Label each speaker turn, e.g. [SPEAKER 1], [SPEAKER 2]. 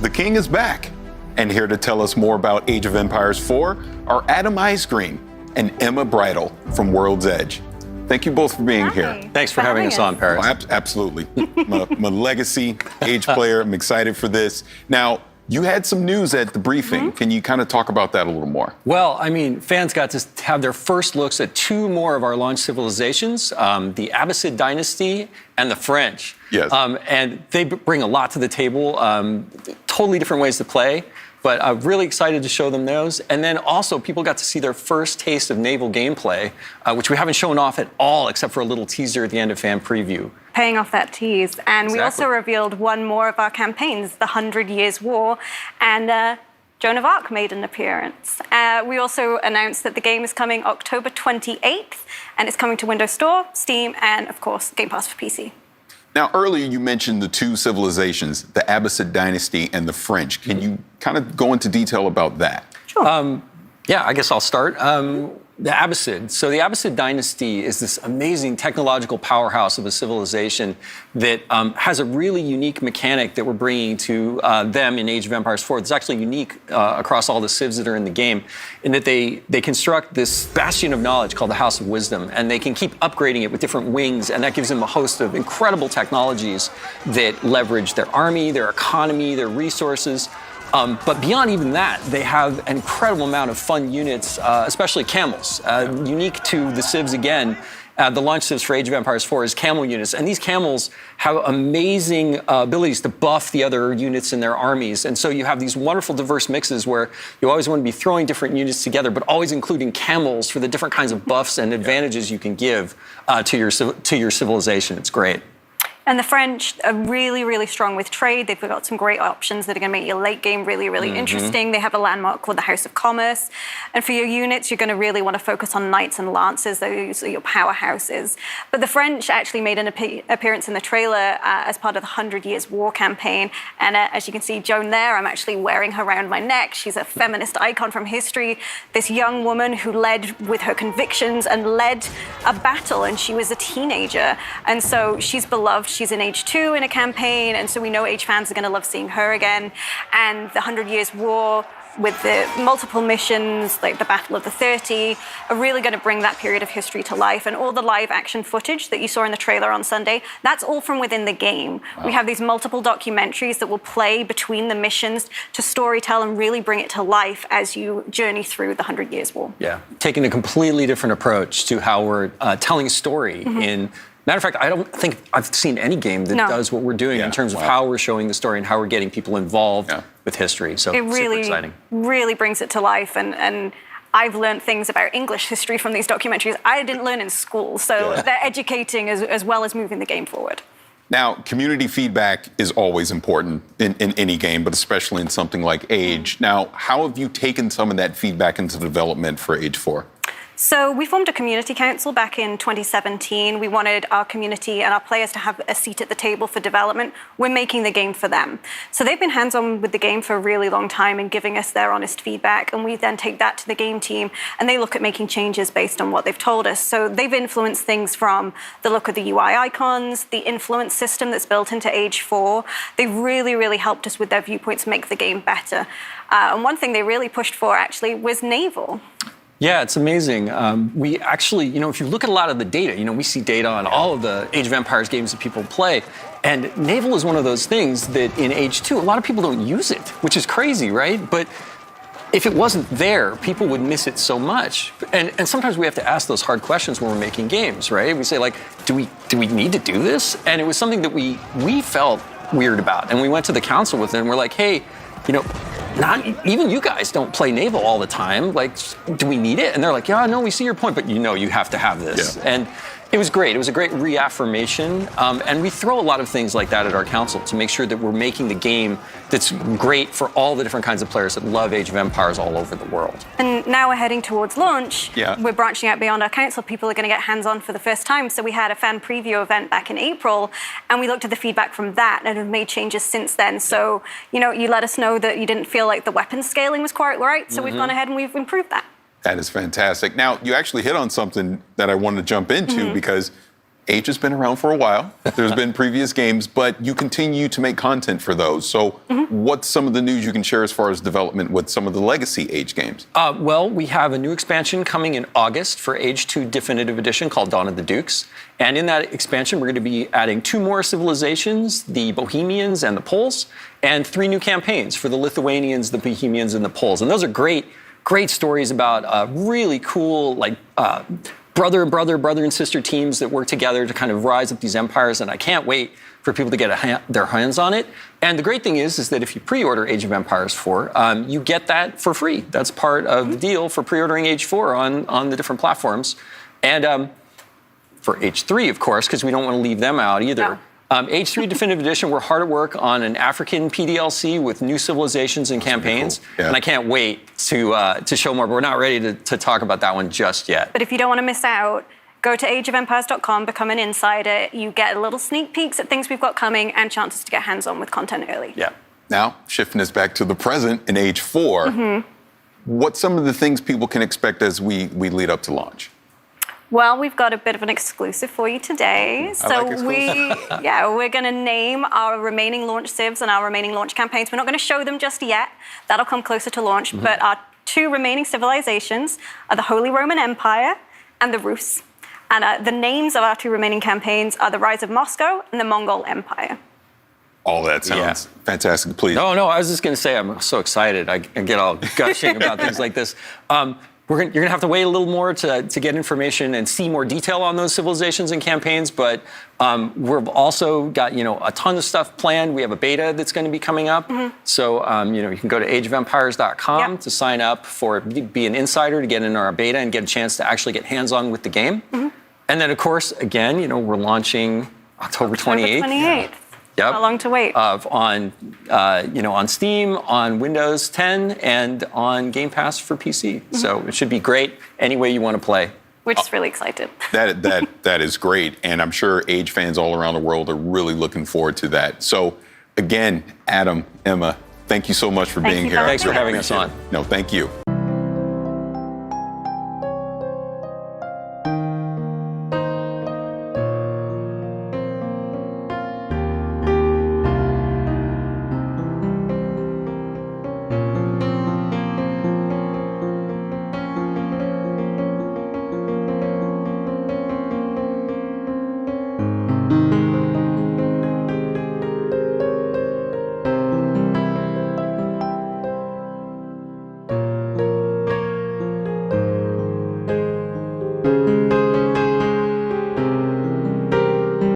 [SPEAKER 1] the king is back. And here to tell us more about Age of Empires 4 are Adam Icegreen and Emma Bridle from World's Edge. Thank you both for being here.
[SPEAKER 2] Thanks for having us on, Paris.
[SPEAKER 1] Oh, absolutely. my legacy Age player. I'm excited for this. Now, you had some news at the briefing. Can you kind of talk about that a little more?
[SPEAKER 2] Well, I mean, fans got to have their first looks at two more of our launch civilizations, the Abbasid dynasty and the French.
[SPEAKER 1] Yes.
[SPEAKER 2] And they bring a lot to the table, totally different ways to play. But I'm really excited to show them those. And then also, people got to see their first taste of naval gameplay, which we haven't shown off at all, except for a little teaser at the end of fan preview.
[SPEAKER 3] Paying off that tease. And
[SPEAKER 2] Exactly.
[SPEAKER 3] we also revealed one more of our campaigns, the 100 Years' War. And Joan of Arc made an appearance. We also announced that the game is coming October 28th, and it's coming to Windows Store, Steam, and of course, Game Pass for PC.
[SPEAKER 1] Now, earlier you mentioned the two civilizations, the Abbasid dynasty and the French. Can you kind of go into detail about that?
[SPEAKER 3] Sure.
[SPEAKER 2] Yeah, I guess I'll start. The Abbasid. So the Abbasid dynasty is this amazing technological powerhouse of a civilization that has a really unique mechanic that we're bringing to them in Age of Empires 4. It's actually unique across all the civs that are in the game, in that they construct this bastion of knowledge called the House of Wisdom, and they can keep upgrading it with different wings, and that gives them a host of incredible technologies that leverage their army, their economy, their resources. But beyond even that, they have an incredible amount of fun units, especially camels. Unique to the civs again, the launch civs for Age of Empires 4 is camel units. And these camels have amazing abilities to buff the other units in their armies. And so you have these wonderful diverse mixes where you always want to be throwing different units together, but always including camels for the different kinds of buffs and advantages you can give to your civilization. It's great.
[SPEAKER 3] And the French are really, really strong with trade. They've got some great options that are going to make your late game really, really interesting. They have a landmark called the House of Commerce. And for your units, you're going to really want to focus on knights and lancers. Those are your powerhouses. But the French actually made an appearance in the trailer as part of the 100 Years' War campaign. And as you can see, Joan there, I'm actually wearing her around my neck. She's a feminist icon from history. This young woman who led with her convictions and led a battle. And she was a teenager. And so she's beloved. She's in Age 2 in a campaign, and so we know Age fans are going to love seeing her again. And the 100 Years' War, with the multiple missions, like the Battle of the 30, are really going to bring that period of history to life. And all the live action footage that you saw in the trailer on Sunday, that's all from within the game. Wow. We have these multiple documentaries that will play between the missions to storytell and really bring it to life as you journey through the 100 Years' War.
[SPEAKER 2] Yeah, taking a completely different approach to how we're telling a story in... Matter of fact, I don't think I've seen any game that does what we're doing in terms of how we're showing the story and how we're getting people involved with history. So
[SPEAKER 3] it really,
[SPEAKER 2] super exciting.
[SPEAKER 3] Really brings it to life. And I've learned things about English history from these documentaries I didn't learn in school. So they're educating as well as moving the game forward.
[SPEAKER 1] Now, community feedback is always important in any game, but especially in something like Age. Now, how have you taken some of that feedback into development for Age 4?
[SPEAKER 3] So we formed a community council back in 2017. We wanted our community and our players to have a seat at the table for development. We're making the game for them. So they've been hands-on with the game for a really long time and giving us their honest feedback. And we then take that to the game team and they look at making changes based on what they've told us. So they've influenced things from the look of the UI icons, the influence system that's built into Age 4. They really, really helped us with their viewpoints make the game better. And one thing they really pushed for actually was naval.
[SPEAKER 2] Yeah, it's amazing. We actually, if you look at a lot of the data, we see data on all of the Age of Empires games that people play. And naval is one of those things that in Age 2, a lot of people don't use it, which is crazy, right? But if it wasn't there, people would miss it so much. And sometimes we have to ask those hard questions when we're making games, right? We say, like, do we need to do this? And it was something that we felt weird about. And we went to the council with it and we're like, hey, not even you guys don't play naval all the time. Like, do we need it? And they're like, yeah, no, we see your point, but you have to have this. Yeah. And it was great. It was a great reaffirmation. And we throw a lot of things like that at our council to make sure that we're making the game that's great for all the different kinds of players that love Age of Empires all over the world.
[SPEAKER 3] And now we're heading towards launch.
[SPEAKER 1] Yeah.
[SPEAKER 3] We're branching out beyond our council. People are going to get hands-on for the first time. So we had a fan preview event back in April, and we looked at the feedback from that and have made changes since then. So, you let us know that you didn't feel like the weapon scaling was quite right. So we've gone ahead and we've improved that.
[SPEAKER 1] That is fantastic. Now, you actually hit on something that I wanted to jump into because Age has been around for a while. There's been previous games, but you continue to make content for those. So what's some of the news you can share as far as development with some of the legacy Age games?
[SPEAKER 2] Well, we have a new expansion coming in August for Age 2 Definitive Edition called Dawn of the Dukes. And in that expansion, we're going to be adding 2 more civilizations, the Bohemians and the Poles, and 3 new campaigns for the Lithuanians, the Bohemians, and the Poles. And those are great stories about really cool, like, brother and sister teams that work together to kind of rise up these empires, and I can't wait for people to get their hands on it. And the great thing is that if you pre-order Age of Empires 4, you get that for free. That's part of the deal for pre-ordering Age 4 on the different platforms. And for Age 3, of course, because we don't want to leave them out either.
[SPEAKER 3] No.
[SPEAKER 2] Age 3 Definitive Edition, we're hard at work on an African PDLC with new civilizations and campaigns.
[SPEAKER 1] Cool. Yeah.
[SPEAKER 2] And I can't wait to show more, but we're not ready to talk about that one just yet.
[SPEAKER 3] But if you don't want to miss out, go to ageofempires.com, become an insider. You get little sneak peeks at things we've got coming and chances to get hands-on with content early.
[SPEAKER 2] Yeah.
[SPEAKER 1] Now, shifting us back to the present in Age 4, what's some of the things people can expect as we lead up to launch?
[SPEAKER 3] Well, we've got a bit of an exclusive for you today. So
[SPEAKER 1] like
[SPEAKER 3] we're going to name our remaining launch civs and our remaining launch campaigns. We're not going to show them just yet. That'll come closer to launch. But our 2 remaining civilizations are the Holy Roman Empire and the Rus. And the names of our 2 remaining campaigns are the Rise of Moscow and the Mongol Empire.
[SPEAKER 1] All that sounds fantastic. Please.
[SPEAKER 2] No, I was just going to say I'm so excited. I get all gushing about things like this. You're going to have to wait a little more to get information and see more detail on those civilizations and campaigns, but we've also got a ton of stuff planned. We have a beta that's going to be coming up. So you can go to ageofempires.com to sign up be an insider to get in our beta and get a chance to actually get hands-on with the game. And then, of course, again, we're launching October 28th.
[SPEAKER 3] 28th.
[SPEAKER 2] Yep.
[SPEAKER 3] How long to wait?
[SPEAKER 2] On Steam, on Windows 10, and on Game Pass for PC. So it should be great any way you want to play.
[SPEAKER 3] We're just really excited.
[SPEAKER 1] That is great, and I'm sure Age fans all around the world are really looking forward to that. So, again, Adam, Emma, thank you so much for being here.
[SPEAKER 2] Thanks for having us on.
[SPEAKER 1] No, thank you.